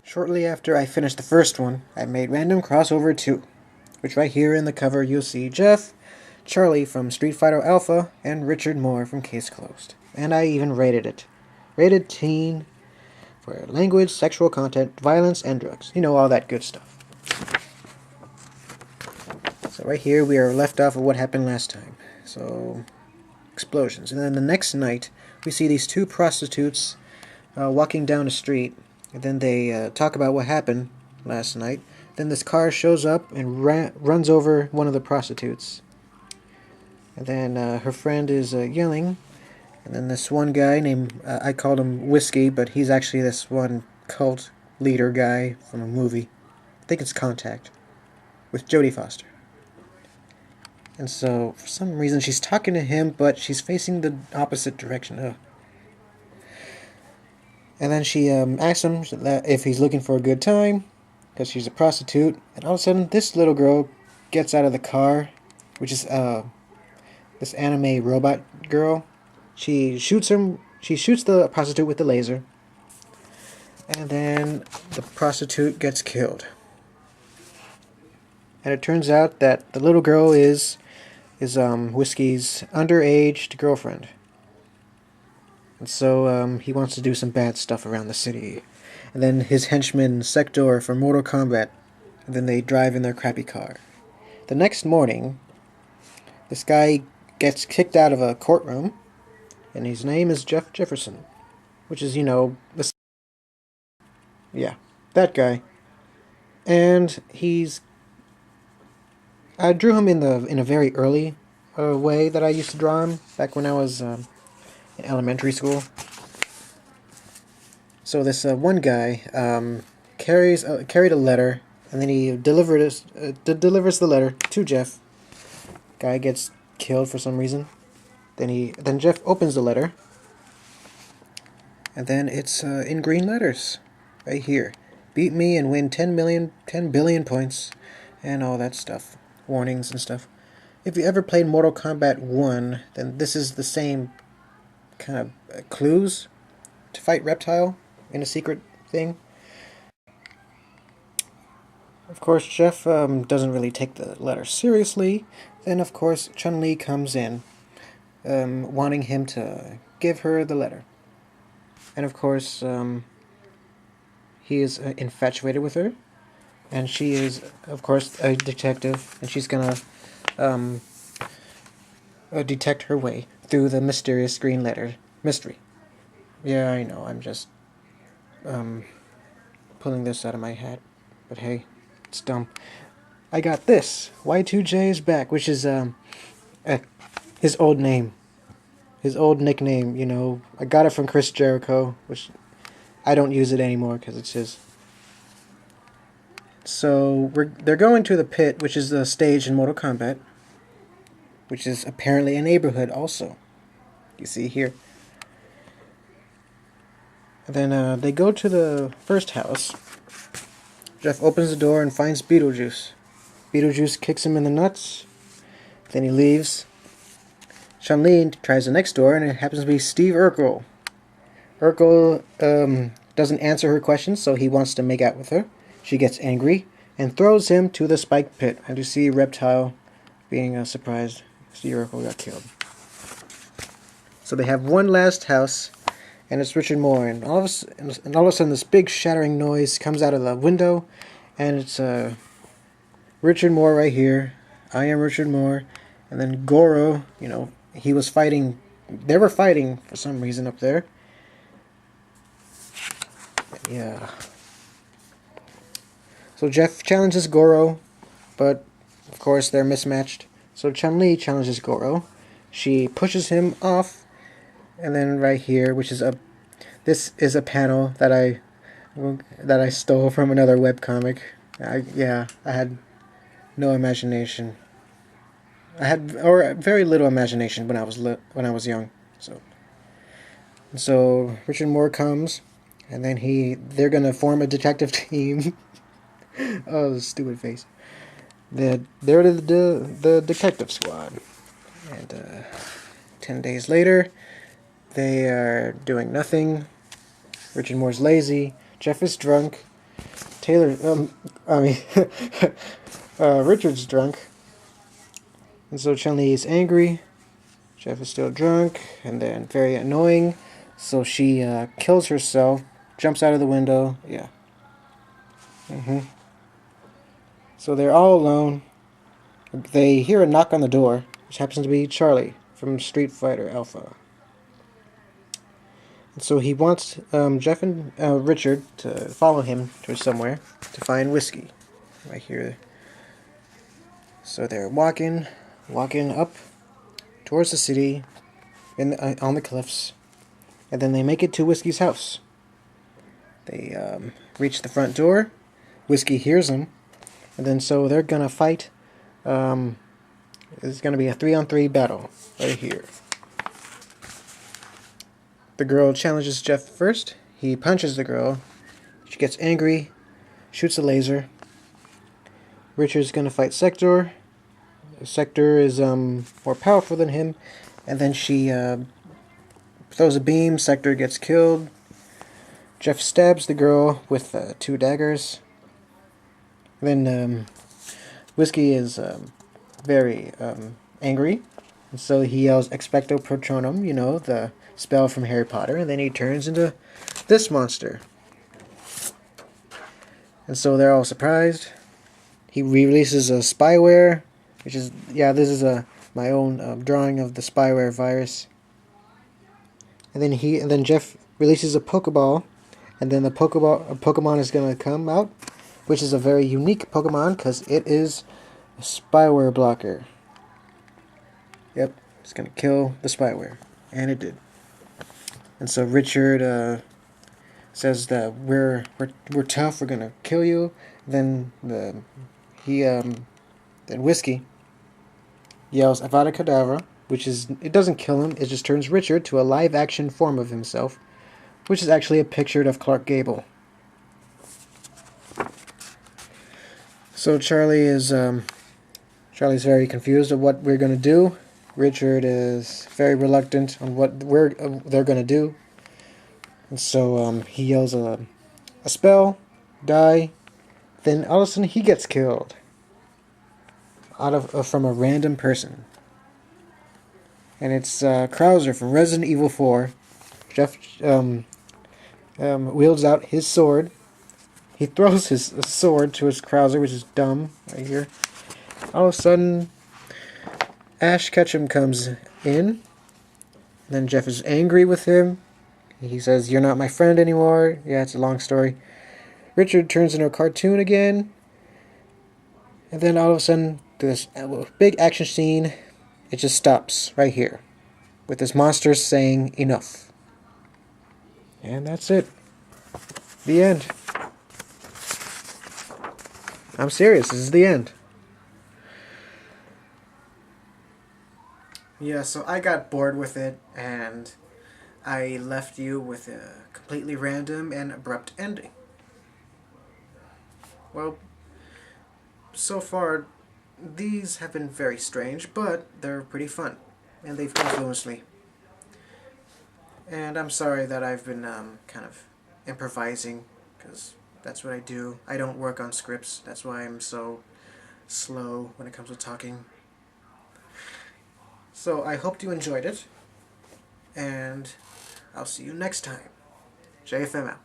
Shortly after I finished the first one, I made Random Crossover 2, which right here in the cover you'll see Jeff, Charlie from Street Fighter Alpha, and Richard Moore from Case Closed. And I even rated it. Rated teen for language, sexual content, violence, and drugs. You know, all that good stuff. So right here we are left off of what happened last time. So, explosions. And then the next night, we see these two prostitutes walking down the street. And then they talk about what happened last night. Then this car shows up and runs over one of the prostitutes. And then her friend is yelling. And then this one guy named, I called him Whiskey, but he's actually this one cult leader guy from a movie. I think it's Contact, with Jodie Foster. And so, for some reason, she's talking to him, but she's facing the opposite direction. Ugh. And then she asks him if he's looking for a good time, because she's a prostitute. And all of a sudden, this little girl gets out of the car, which is this anime robot girl. She shoots the prostitute with the laser. And then the prostitute gets killed. And it turns out that the little girl is Whiskey's underage girlfriend. And so he wants to do some bad stuff around the city. And then his henchman, Sector from Mortal Kombat. And then they drive in their crappy car. The next morning, this guy gets kicked out of a courtroom. And his name is Jeff Jefferson. Which is, yeah, that guy. And I drew him in a very early way that I used to draw him back when I was in elementary school. So this one guy carried a letter, and then he delivers the letter to Jeff. Guy gets killed for some reason. Then Jeff opens the letter, and then it's in green letters right here. Beat me and win 10 billion points, and all that stuff. Warnings and stuff. If you ever played Mortal Kombat 1, then this is the same kind of clues to fight Reptile in a secret thing. Of course, Jeff doesn't really take the letter seriously. Then, of course, Chun-Li comes in, wanting him to give her the letter. And, of course, he is infatuated with her. And she is, of course, a detective, and she's gonna detect her way through the mysterious green letter mystery. Yeah, I know, I'm just pulling this out of my hat, but hey, it's dumb. I got this. Y2J is back, which is his old name, his old nickname. I got it from Chris Jericho, which I don't use it anymore because it's his. So they're going to the pit, which is the stage in Mortal Kombat, which is apparently a neighborhood also. You see here. And then they go to the first house. Jeff opens the door and finds Beetlejuice. Beetlejuice kicks him in the nuts. Then he leaves. Chun-Li tries the next door, and it happens to be Steve Urkel. Urkel doesn't answer her questions, so he wants to make out with her. She gets angry and throws him to the spike pit. And you see Reptile being surprised. Steve Urkel got killed. So they have one last house, and it's Richard Moore. And all of a sudden, this big shattering noise comes out of the window, and it's Richard Moore right here. I am Richard Moore. And then Goro, he was fighting. They were fighting for some reason up there. Yeah. So Jeff challenges Goro, but of course they're mismatched. So Chun-Li challenges Goro. She pushes him off, and then right here, this is a panel that I stole from another webcomic. I had no imagination. I had very little imagination when I was young. So Richard Moore comes, and then they're gonna form a detective team. Oh, stupid face. They're the detective squad. And 10 days later, they are doing nothing. Richard Moore's lazy. Jeff is drunk. Taylor, I mean, Richard's drunk, and so Chun-Li is angry. Jeff is still drunk, and then very annoying, so she kills herself, jumps out of the window. Yeah. So they're all alone. They hear a knock on the door, which happens to be Charlie from Street Fighter Alpha. And so he wants Jeff and Richard to follow him to somewhere to find whiskey. Right here. So they're walking up towards the city on the cliffs. And then they make it to Whiskey's house. They reach the front door. Whiskey hears them. And then so they're going to fight. It's going to be a 3-on-3 battle right here. The girl challenges Jeff first. He punches the girl. She gets angry, shoots a laser. Richard's going to fight Sector. Sector is more powerful than him. And then she throws a beam. Sector gets killed. Jeff stabs the girl with 2 daggers. Then Whiskey is very angry. And so he yells Expecto Patronum, you know, the spell from Harry Potter. And then he turns into this monster. And so they're all surprised. He releases a spyware, which is, yeah, this is my own drawing of the spyware virus. And then Jeff releases a Pokeball, and then a Pokemon is going to come out, which is a very unique Pokemon because it is a spyware blocker. Yep, it's going to kill the spyware, and it did. And so Richard says that we're tough, we're going to kill you. Then then Whiskey yells Avada Kedavra, which is, it doesn't kill him, it just turns Richard to a live-action form of himself, which is actually a picture of Clark Gable. So Charlie's very confused of what we're going to do. Richard is very reluctant on what they're going to do. And so he yells a spell, die. Then all of a sudden he gets killed from a random person. And it's Krauser from Resident Evil 4. Jeff wields out his sword. He throws his sword to his Krauser, which is dumb, right here. All of a sudden, Ash Ketchum comes in. Then Jeff is angry with him. He says, "You're not my friend anymore." Yeah, it's a long story. Richard turns into a cartoon again. And then all of a sudden, this big action scene, it just stops right here. With this monster saying, "Enough." And that's it. The end. I'm serious, this is the end. Yeah, so I got bored with it, and I left you with a completely random and abrupt ending. Well, so far, these have been very strange, but they're pretty fun, and they've influenced me. And I'm sorry that I've been kind of improvising, because that's what I do. I don't work on scripts, that's why I'm so slow when it comes to talking. So I hope you enjoyed it, and I'll see you next time. JFM out.